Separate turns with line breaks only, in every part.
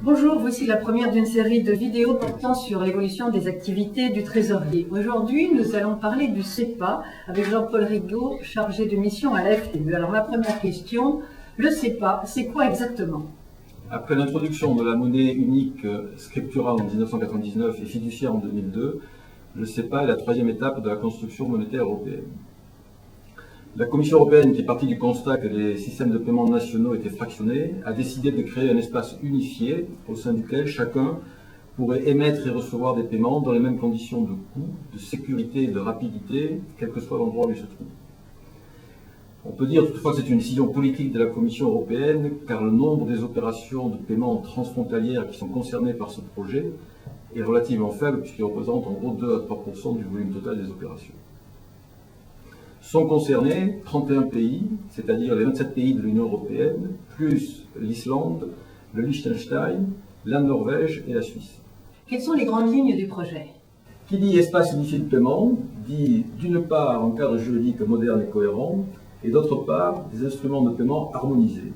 Bonjour, voici la première d'une série de vidéos portant sur l'évolution des activités du trésorier. Aujourd'hui, nous allons parler du CEPA avec Jean-Paul Rigaud, chargé de mission à la FTE. Alors ma première question, le CEPA, c'est quoi exactement?
Après l'introduction de la monnaie unique scripturale en 1999 et fiduciaire en 2002, le CEPA est la troisième étape de la construction monétaire européenne. La Commission européenne, qui est partie du constat que les systèmes de paiement nationaux étaient fractionnés, a décidé de créer un espace unifié au sein duquel chacun pourrait émettre et recevoir des paiements dans les mêmes conditions de coût, de sécurité et de rapidité, quel que soit l'endroit où il se trouve. On peut dire toutefois que c'est une décision politique de la Commission européenne, car le nombre des opérations de paiement transfrontalières qui sont concernées par ce projet est relativement faible, puisqu'il représente en gros 2 à 3% du volume total des opérations. Sont concernés 31 pays, c'est-à-dire les 27 pays de l'Union européenne, plus l'Islande, le Liechtenstein, la Norvège et la Suisse.
Quelles sont les grandes lignes du projet?
Qui dit espace unifié de paiement dit d'une part un cadre juridique moderne et cohérent, et d'autre part des instruments de paiement harmonisés.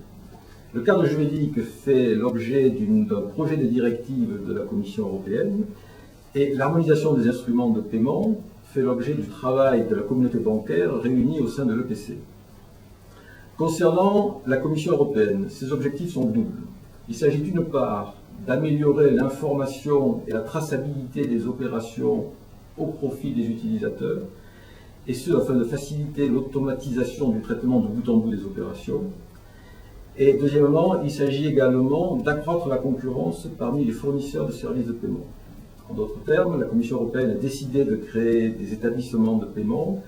Le cadre juridique fait l'objet d'un projet de directive de la Commission européenne, et l'harmonisation des instruments de paiement fait l'objet du travail de la communauté bancaire réunie au sein de l'EPC. Concernant la Commission européenne, ses objectifs sont doubles. Il s'agit d'une part d'améliorer l'information et la traçabilité des opérations au profit des utilisateurs, et ce afin de faciliter l'automatisation du traitement de bout en bout des opérations. Et deuxièmement, il s'agit également d'accroître la concurrence parmi les fournisseurs de services de paiement. En d'autres termes, la Commission européenne a décidé de créer des établissements de paiement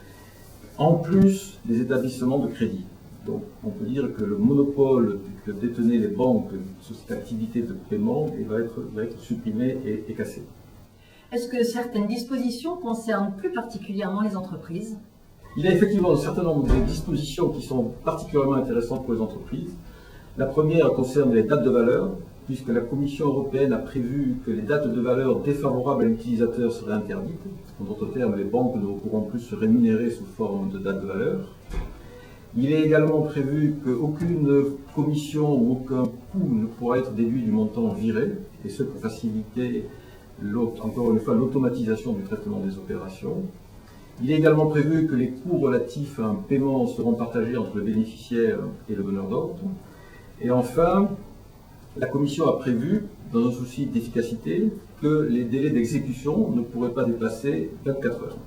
en plus des établissements de crédit. Donc on peut dire que le monopole que détenaient les banques sur cette activité de paiement va être supprimé et cassé.
Est-ce que certaines dispositions concernent plus particulièrement les entreprises?
Il y a effectivement un certain nombre de dispositions qui sont particulièrement intéressantes pour les entreprises. La première concerne les dates de valeur, puisque la Commission européenne a prévu que les dates de valeur défavorables à l'utilisateur seraient interdites. En d'autres termes, les banques ne pourront plus se rémunérer sous forme de date de valeur. Il est également prévu qu'aucune commission ou aucun coût ne pourra être déduit du montant viré, et ce pour faciliter, encore une fois, l'automatisation du traitement des opérations. Il est également prévu que les coûts relatifs à un paiement seront partagés entre le bénéficiaire et le donneur d'ordre. Et enfin, la Commission a prévu, dans un souci d'efficacité, que les délais d'exécution ne pourraient pas dépasser 24 heures.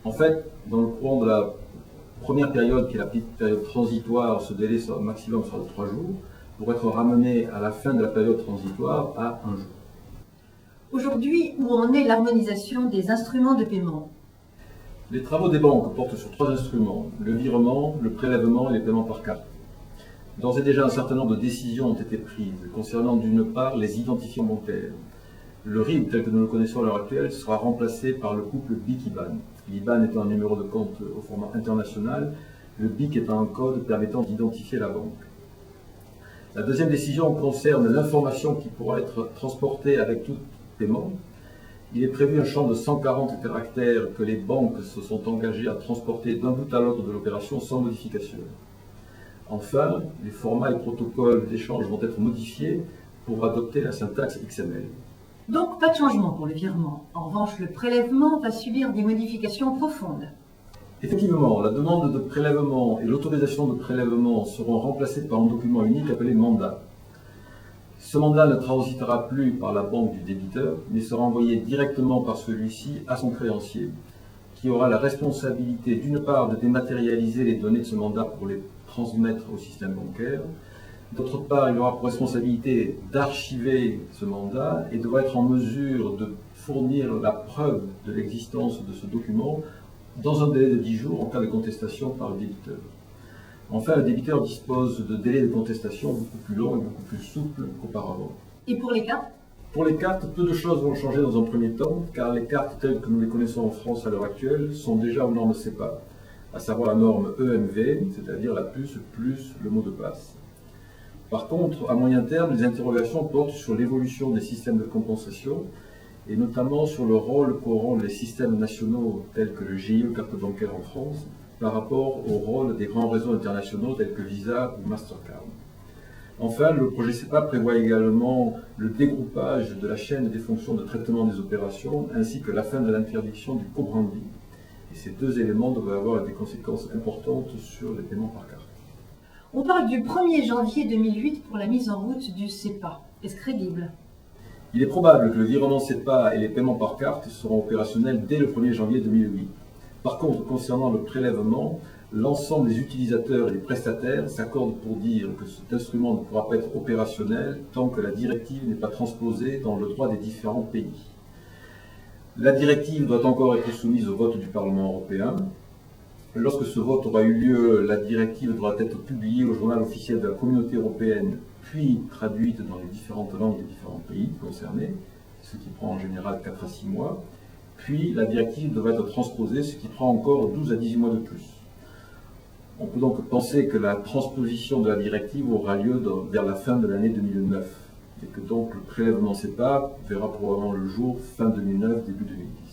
En fait, dans le courant de la première période, qui est la petite période transitoire, ce délai maximum sera de 3 jours, pour être ramené à la fin de la période transitoire à 1 jour.
Aujourd'hui, où en est l'harmonisation des instruments de paiement?
Les travaux des banques portent sur 3 instruments, le virement, le prélèvement et les paiements par carte. D'ores et déjà, un certain nombre de décisions ont été prises concernant d'une part les identifiants bancaires. Le RIB, tel que nous le connaissons à l'heure actuelle, sera remplacé par le couple BIC-IBAN. L'IBAN étant un numéro de compte au format international, le BIC étant un code permettant d'identifier la banque. La deuxième décision concerne l'information qui pourra être transportée avec tout paiement. Il est prévu un champ de 140 caractères que les banques se sont engagées à transporter d'un bout à l'autre de l'opération sans modification. Enfin, les formats et protocoles d'échange vont être modifiés pour adopter la syntaxe XML.
Donc pas de changement pour le virement. En revanche, le prélèvement va subir des modifications profondes.
Effectivement, la demande de prélèvement et l'autorisation de prélèvement seront remplacées par un document unique appelé mandat. Ce mandat ne transitera plus par la banque du débiteur, mais sera envoyé directement par celui-ci à son créancier, qui aura la responsabilité d'une part de dématérialiser les données de ce mandat pour les transmettre au système bancaire. D'autre part, il aura pour responsabilité d'archiver ce mandat et devra être en mesure de fournir la preuve de l'existence de ce document dans un délai de 10 jours en cas de contestation par le débiteur. Enfin, le débiteur dispose de délais de contestation beaucoup plus longs et beaucoup plus souples qu'auparavant.
Et pour les cartes?
Pour les cartes, peu de choses vont changer dans un premier temps, car les cartes telles que nous les connaissons en France à l'heure actuelle sont déjà aux normes CEPA, à savoir la norme EMV, c'est-à-dire la puce plus le mot de passe. Par contre, à moyen terme, les interrogations portent sur l'évolution des systèmes de compensation, et notamment sur le rôle qu'auront les systèmes nationaux tels que le GIE, carte bancaire en France, par rapport au rôle des grands réseaux internationaux tels que Visa ou Mastercard. Enfin, le projet SEPA prévoit également le dégroupage de la chaîne des fonctions de traitement des opérations ainsi que la fin de l'interdiction du co-branding. Et ces deux éléments devraient avoir des conséquences importantes sur les paiements par carte.
On parle du 1er janvier 2008 pour la mise en route du SEPA. Est-ce crédible?
Il est probable que le virement SEPA et les paiements par carte seront opérationnels dès le 1er janvier 2008. Par contre, concernant le prélèvement, l'ensemble des utilisateurs et des prestataires s'accordent pour dire que cet instrument ne pourra pas être opérationnel tant que la directive n'est pas transposée dans le droit des différents pays. La directive doit encore être soumise au vote du Parlement européen. Lorsque ce vote aura eu lieu, la directive devra être publiée au journal officiel de la Communauté européenne, puis traduite dans les différentes langues des différents pays concernés, ce qui prend en général 4 à 6 mois. Puis la directive devra être transposée, ce qui prend encore 12 à 18 mois de plus. On peut donc penser que la transposition de la directive aura lieu vers la fin de l'année 2009, et que donc le prélèvement SEPA verra probablement le jour fin 2009, début 2010.